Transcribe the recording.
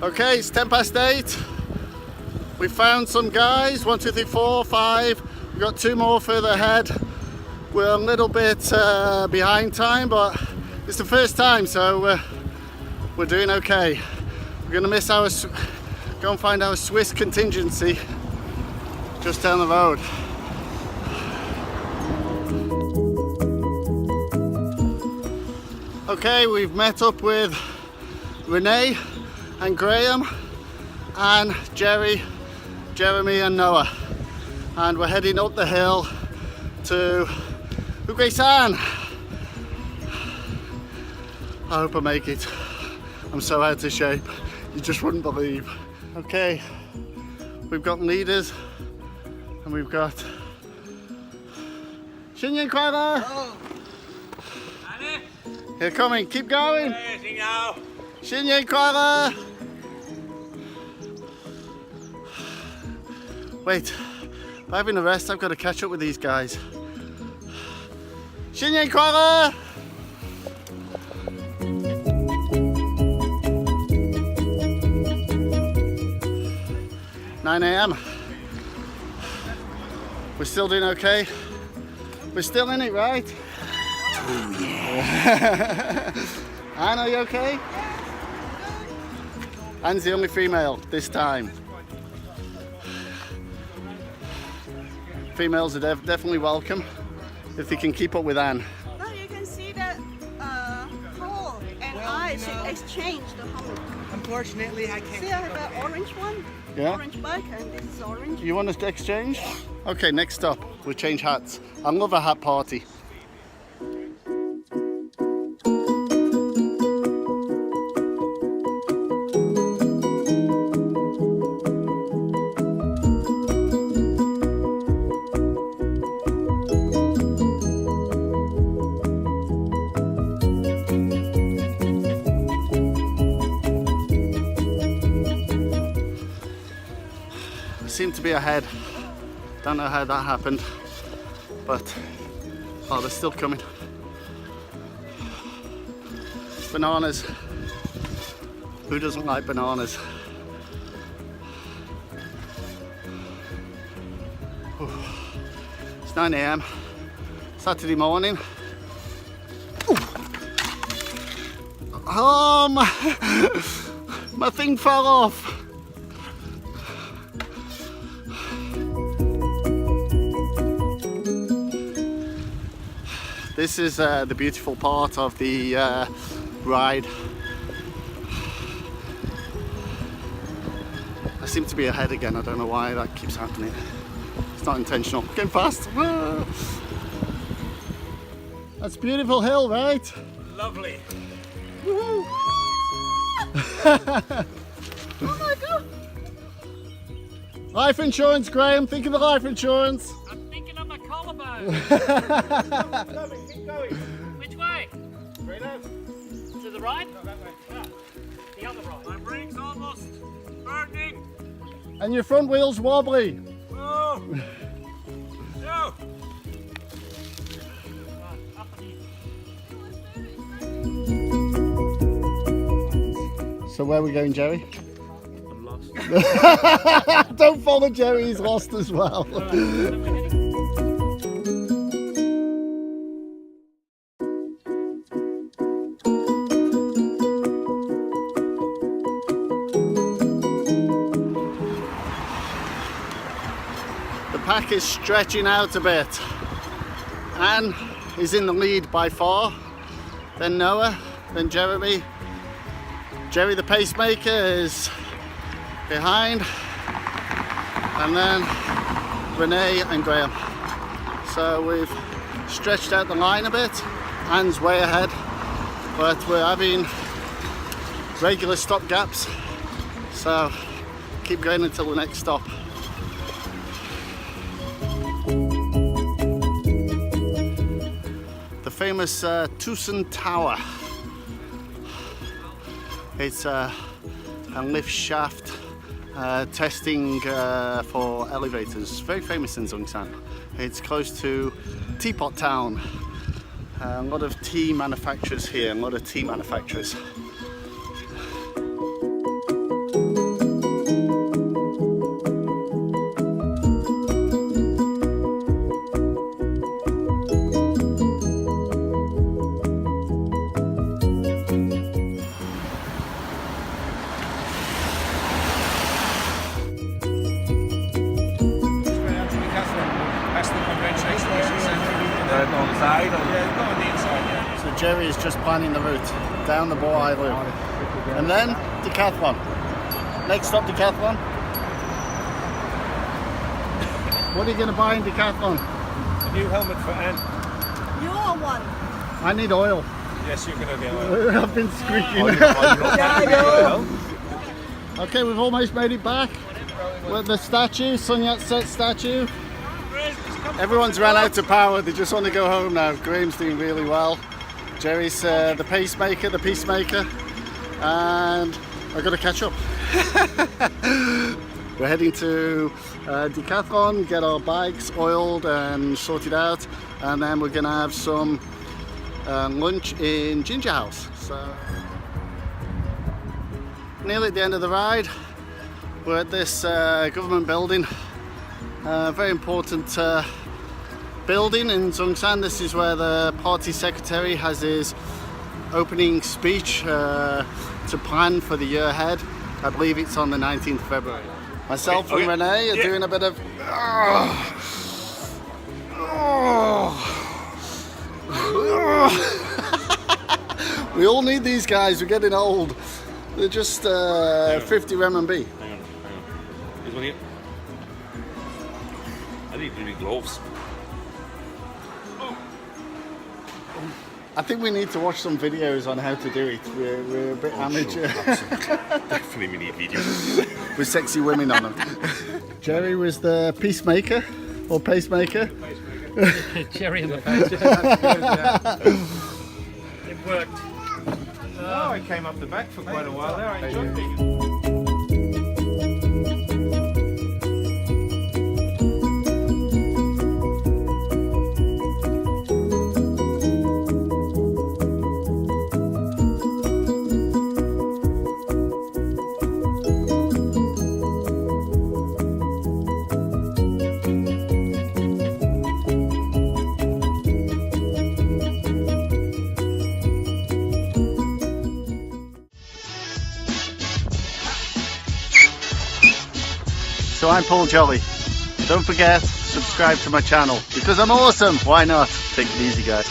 Okay, it's 10 past 8. We found some guys, 1, 2, 3, 4, 5. We've got 2 more further ahead. We're a little bit behind time, but it's the first time, so we're doing okay. We're gonna miss our, go and find our Swiss contingency just down the road. Okay, we've met up with Renee and Graham and Jeremy and Noah, and we're heading up the hill to Wechat. I hope I make it. I'm so out of shape, you just wouldn't believe. Okay, we've got leaders and we've got Xinyan Kuala. You're coming, keep going. Xinyan Kuala. Wait, by having a rest, I've got to catch up with these guys. Xinyan Kuala. 9 AM. We're still doing okay. We're still in it, right? Oh yeah. Anne, are you okay? Anne's the only female this time. Females are definitely welcome if they can keep up with Anne. Now you can see that Paul and I should exchange the helmet. Unfortunately, I can't. See, I have an orange one. Yeah. Orange bike, and this is orange. You want us to exchange? Okay, next stop, we'll change hats. I love a hat party. Seem to be ahead. Don't know how that happened, but oh, they're still coming. Bananas. Who doesn't like bananas? It's 9 AM, Saturday morning. Ooh. Oh, my thing fell off. This is the beautiful part of the ride. I seem to be ahead again. I don't know why that keeps happening. It's not intentional. Getting fast. That's a beautiful hill, right? Lovely. Oh my god! Life insurance, Graham. Think of the life insurance. I'm thinking of my collarbone. Keep going. Which way? Straight out. To the right? No, that way. Yeah. The other right. My brake's almost burning. And your front wheel's wobbly. Oh. No. Up and in. So where are we going, Jerry? I'm lost. Don't follow Jerry, he's lost as well. The pack is stretching out a bit. Anne is in the lead by far, then Noah, then Jeremy. Jerry the pacemaker is behind, and then Renee and Graham. So we've stretched out the line a bit. Anne's way ahead, but we're having regular stop gaps, so keep going until the next stop. The famous Tucson Tower. It's a lift shaft testing for elevators. Very famous in Zhongshan. It's close to Teapot Town. A lot of tea manufacturers here, a lot of tea manufacturers. inside. Or, yeah, go on the inside, yeah. So Jerry is just planning the route down the Bow Loop. And then Decathlon. Next stop, Decathlon. What are you going to buy in Decathlon? A new helmet for Anne. Your one. I need oil. Yes, you're going to get oil. I've been squeaking. Okay, we've almost made it back. With the statue, Sun Yat-sen statue. Everyone's ran out of power, they just want to go home now. Graham's doing really well. Jerry's the pacemaker, the peacemaker. And I've got to catch up. We're heading to Decathlon, get our bikes oiled and sorted out. And then we're going to have some lunch in Ginger House. So, nearly at the end of the ride. We're at this government building, very important building in Zhongshan. This is where the party secretary has his opening speech to plan for the year ahead. I believe it's on the 19th of February. Myself and Renee are doing a bit of... We all need these guys, we're getting old. They're just 50 RMB. This one here. I need really gloves. I think we need to watch some videos on how to do it. We're a bit amateur. Sure, definitely we need videos. With sexy women on them. Jerry was the peacemaker or pacemaker. Cherry in the face. It worked. Oh, I came up the back for quite a while there. I enjoyed it. So I'm Paul Jolley. Don't forget, subscribe to my channel because I'm awesome. Why not? Take it easy, guys.